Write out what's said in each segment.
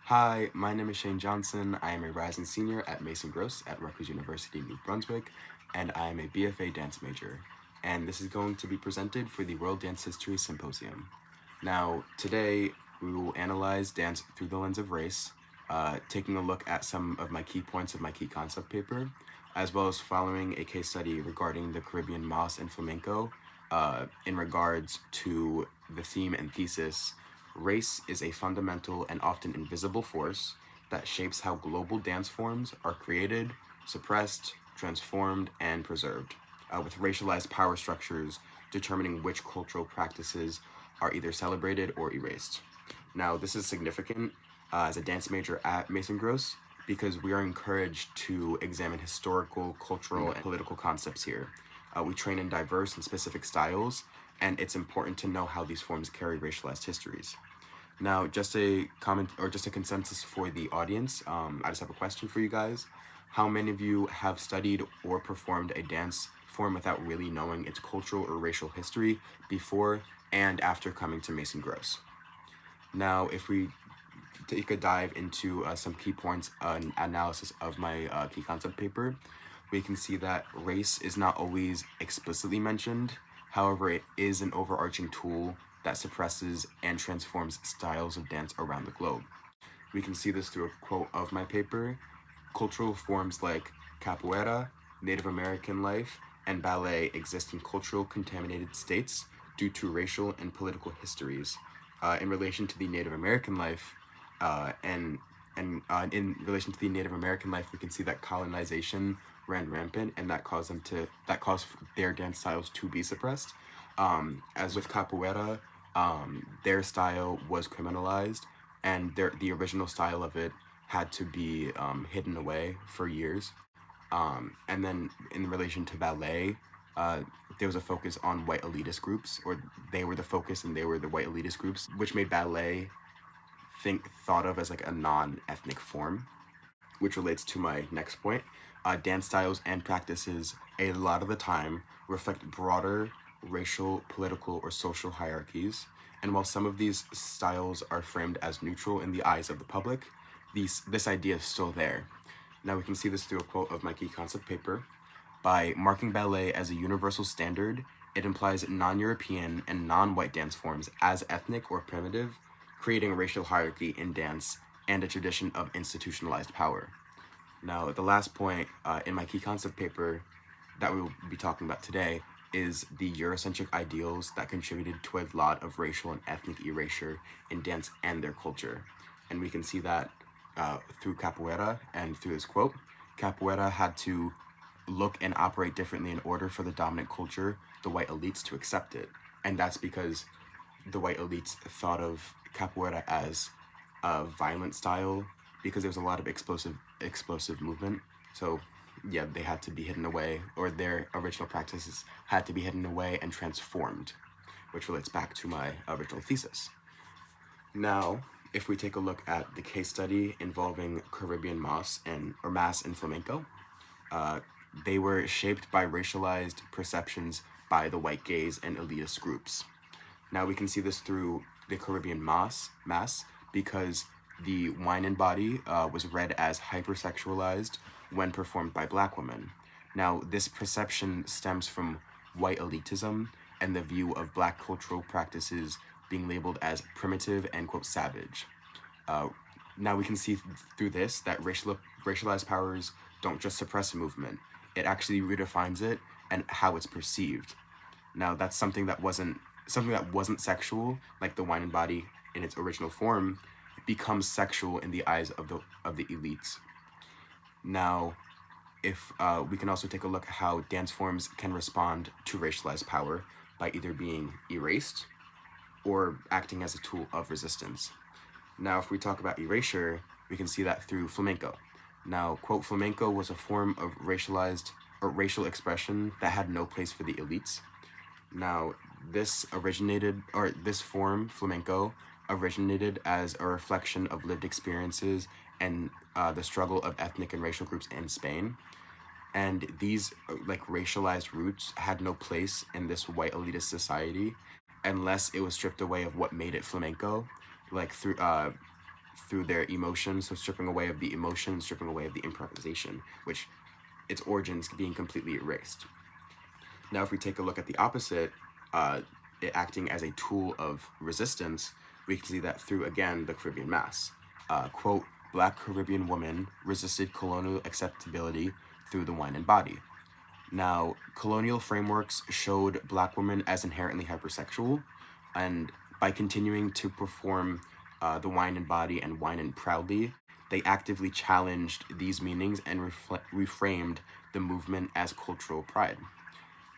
Hi, my name is Shane Johnson. I am a rising senior at Mason Gross at Rutgers University, New Brunswick, and I am a BFA dance major. And this is going to be presented for the World Dance History Symposium. Now, today we will analyze dance through the lens of race, taking a look at some of my key points of my key concept paper, as well as following a case study regarding the Caribbean mas and flamenco in regards to the theme and thesis. Race is a fundamental and often invisible force that shapes how global dance forms are created, suppressed, transformed, and preserved, with racialized power structures determining which cultural practices are either celebrated or erased. Now, this is significant as a dance major at Mason Gross because we are encouraged to examine historical, cultural, and political concepts here. We train in diverse and specific styles, and it's important to know how these forms carry racialized histories. Now, just a comment or just a consensus for the audience. I just have a question for you guys. How many of you have studied or performed a dance form without really knowing its cultural or racial history before and after coming to Mason Gross? Now, if we take a dive into some key points and analysis of my key concept paper, we can see that race is not always explicitly mentioned. However, it is an overarching tool that suppresses and transforms styles of dance around the globe. We can see this through a quote of my paper. Cultural forms like capoeira, Native American life, and ballet exist in cultural contaminated states due to racial and political histories. In relation to the Native American life, in relation to the Native American life, we can see that colonization ran rampant, and that caused their dance styles to be suppressed. As with capoeira, their style was criminalized, and the original style of it had to be hidden away for years. And then in relation to ballet, uh, there was a focus on white elitist groups, or they were the focus and they were the white elitist groups, which made ballet thought of as like a non-ethnic form, which relates to my next point. Dance styles and practices a lot of the time reflect broader racial, political, or social hierarchies. And while some of these styles are framed as neutral in the eyes of the public, this idea is still there. Now we can see this through a quote of my key concept paper. By marking ballet as a universal standard, it implies non-European and non-white dance forms as ethnic or primitive, creating a racial hierarchy in dance and a tradition of institutionalized power. Now, the last point in my key concept paper that we will be talking about today is the Eurocentric ideals that contributed to a lot of racial and ethnic erasure in dance and their culture. And we can see that through capoeira and through this quote. Capoeira had to look and operate differently in order for the dominant culture, the white elites, to accept it. And that's because the white elites thought of capoeira as a violent style because there was a lot of explosive movement. So yeah, they had to be hidden away, or their original practices had to be hidden away and transformed, which relates back to my original thesis. Now, if we take a look at the case study involving Caribbean mas and flamenco, uh, they were shaped by racialized perceptions by the white gaze and elitist groups. Now we can see this through the Caribbean mass because the wine and body was read as hypersexualized when performed by black women. Now this perception stems from white elitism and the view of black cultural practices being labeled as primitive and quote savage. Uh, Now we can see through this that racialized powers don't just suppress a movement; it actually redefines it and how it's perceived. Now that's something that wasn't sexual, like the wine and body in its original form, becomes sexual in the eyes of the elites. Now, if we can also take a look at how dance forms can respond to racialized power by either being erased or acting as a tool of resistance. Now, if we talk about erasure, we can see that through flamenco. Now, quote, flamenco was a form of racialized or racial expression that had no place for the elites. Now, this form, flamenco, originated as a reflection of lived experiences and the struggle of ethnic and racial groups in Spain. And these like racialized roots had no place in this white elitist society unless it was stripped away of what made it flamenco, like through through their emotion, so stripping away of the emotion, stripping away of the improvisation, which its origins being completely erased. Now, if we take a look at the opposite, it acting as a tool of resistance, we can see that through, again, the Caribbean Mass. Quote, Black Caribbean women resisted colonial acceptability through the wine and body. Now, colonial frameworks showed Black women as inherently hypersexual, and by continuing to perform the wine and body and wine and proudly, they actively challenged these meanings and reframed the movement as cultural pride.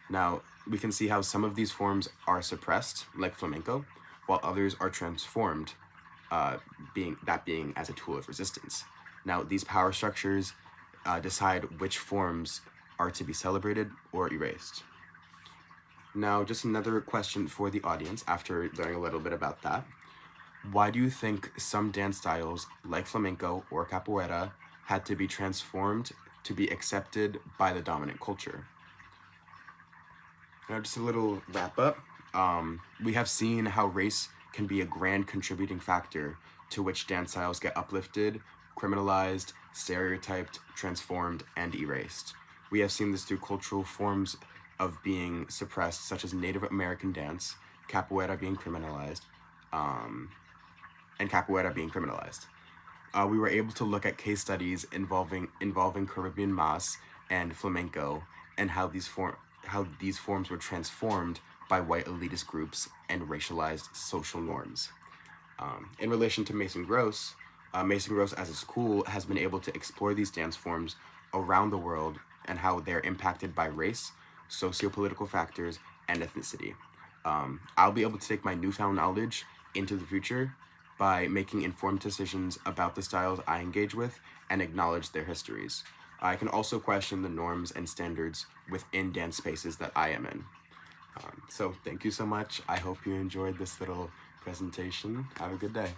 Now, we can see how some of these forms are suppressed, like flamenco, while others are transformed, being as a tool of resistance. Now, these power structures decide which forms are to be celebrated or erased. Now, just another question for the audience after learning a little bit about that. Why do you think some dance styles, like flamenco or capoeira, had to be transformed to be accepted by the dominant culture? Now, just a little wrap up. We have seen how race can be a grand contributing factor to which dance styles get uplifted, criminalized, stereotyped, transformed, and erased. We have seen this through cultural forms of being suppressed, such as Native American dance, capoeira being criminalized, and capoeira being criminalized. We were able to look at case studies involving Caribbean Mas and flamenco, and how these forms were transformed by white elitist groups and racialized social norms. In relation to Mason Gross as a school has been able to explore these dance forms around the world and how they're impacted by race, sociopolitical factors, and ethnicity. I'll be able to take my newfound knowledge into the future by making informed decisions about the styles I engage with and acknowledge their histories. I can also question the norms and standards within dance spaces that I am in. So thank you so much. I hope you enjoyed this little presentation. Have a good day.